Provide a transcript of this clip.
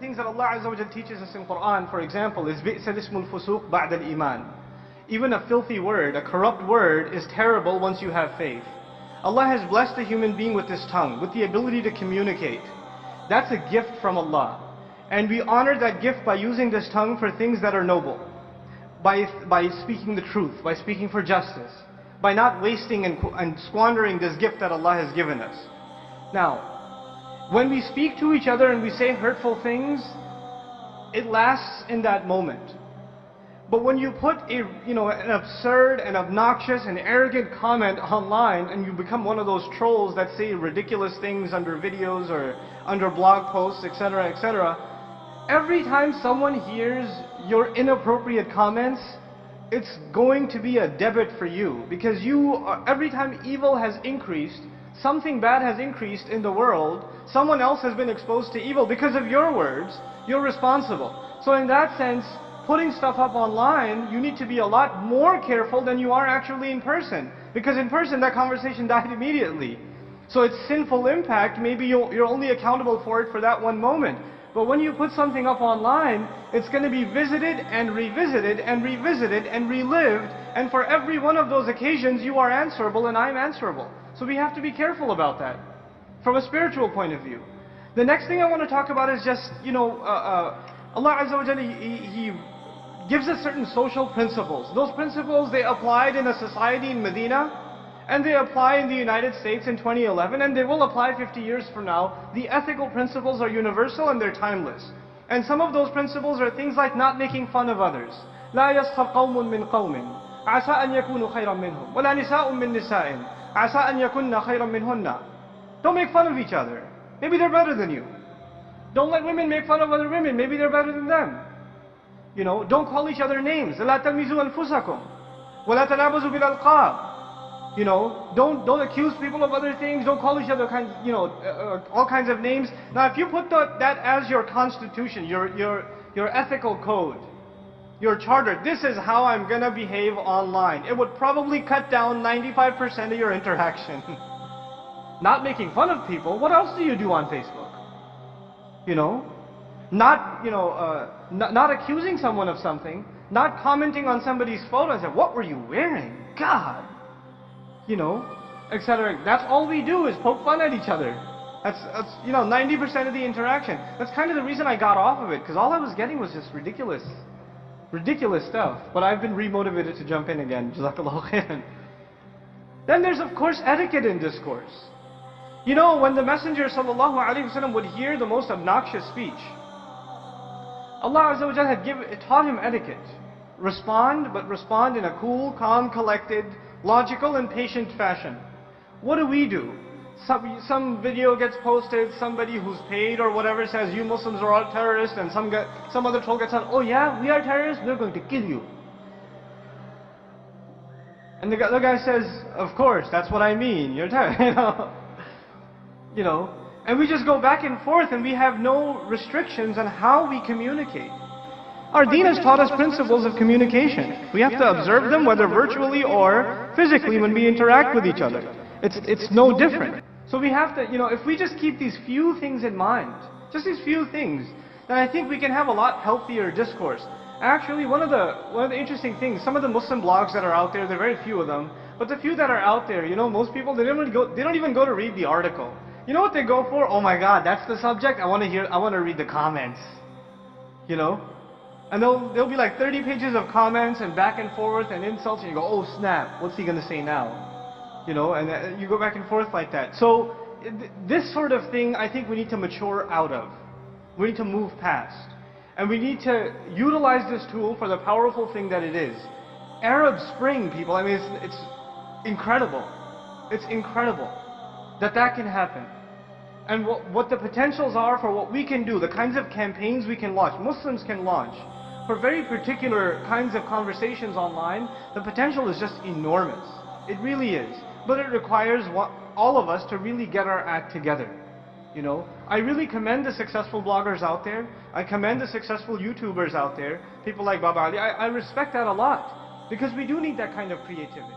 things that Allah Azza wa Jal teaches us in Quran, for example, is بِئْسَ الْإِسْمُ الْفُسُوقُ بَعْدَ الْإِيمَانِ. Even a filthy word, a corrupt word, is terrible once you have faith. Allah has blessed a human being with this tongue, with the ability to communicate. That's a gift from Allah. And we honor that gift by using this tongue for things that are noble. By speaking the truth, by speaking for justice, by not wasting and squandering this gift that Allah has given us. Now, when we speak to each other and we say hurtful things, it lasts in that moment. But when you put an absurd and obnoxious and arrogant comment online and you become one of those trolls that say ridiculous things under videos or under blog posts, etc., etc., every time someone hears your inappropriate comments, it's going to be a debit for you. Because every time evil has increased, something bad has increased in the world, someone else has been exposed to evil because of your words, you're responsible. So in that sense, putting stuff up online, you need to be a lot more careful than you are actually in person. Because in person, that conversation died immediately. So its sinful impact, maybe you're only accountable for it for that one moment. But when you put something up online, it's going to be visited and revisited and revisited and relived. And for every one of those occasions, you are answerable and I'm answerable. So we have to be careful about that from a spiritual point of view. The next thing I want to talk about is just, Allah Azza wa Jalla, He gives us certain social principles. Those principles, they applied in a society in Medina, and they apply in the United States in 2011, and they will apply 50 years from now. The ethical principles are universal and they're timeless. And some of those principles are things like not making fun of others. لا يسخر قوم من قوم عسى أن يكونوا خيرا منهم ولا نساء من نساء عسى أن يكون خيرا منهن. Don't make fun of each other. Maybe they're better than you. Don't let women make fun of other women. Maybe they're better than them. Don't call each other names. لا تلمزوا أنفسكم ولا تنابزوا بالألقاب. Don't accuse people of other things. Don't call each other all kinds of names. Now, if you put that as your constitution, your ethical code, your charter, this is how I'm gonna behave online, it would probably cut down 95% of your interaction. Not making fun of people. What else do you do on Facebook? Not accusing someone of something, not commenting on somebody's photo and say, "What were you wearing? God." Etc. That's all we do is poke fun at each other. That's 90% of the interaction. That's kind of the reason I got off of it, because all I was getting was just ridiculous stuff. But I've been remotivated to jump in again. Jazakallahu khairan. Then there's of course etiquette in discourse. When the Messenger sallallahu alaihi wasallam would hear the most obnoxious speech, Allah Azza wa Jalla had taught him etiquette. Respond in a cool, calm, collected, logical and patient fashion. What do? Some video gets posted, somebody who's paid or whatever says, "You Muslims are all terrorists," and some other troll gets on, "Oh yeah, we are terrorists, we're going to kill you." And the guy says, "Of course, that's what I mean, you're terrorist." And we just go back and forth and we have no restrictions on how we communicate. Our deen has taught us principles of communication. We have to observe them whether virtually or physically when we interact with each other. It's no different. So we have to, if we just keep these few things in mind, just these few things, then I think we can have a lot healthier discourse. Actually, one of the interesting things, some of the Muslim blogs that are out there, there are very few of them, but the few that are out there, most people, they don't even go to read the article. You know what they go for? Oh my God, that's the subject? I want to read the comments. And there'll be like 30 pages of comments and back and forth and insults, and you go, "Oh snap, what's he going to say now?" And you go back and forth like that. So this sort of thing, I think we need to mature out of. We need to move past. And we need to utilize this tool for the powerful thing that it is. Arab Spring, people, it's incredible. It's incredible that can happen. And what the potentials are for what we can do, the kinds of campaigns we can launch, Muslims can launch, for very particular kinds of conversations online, the potential is just enormous. It really is. But it requires all of us to really get our act together. I really commend the successful bloggers out there. I commend the successful YouTubers out there. People like Baba Ali. I respect that a lot. Because we do need that kind of creativity.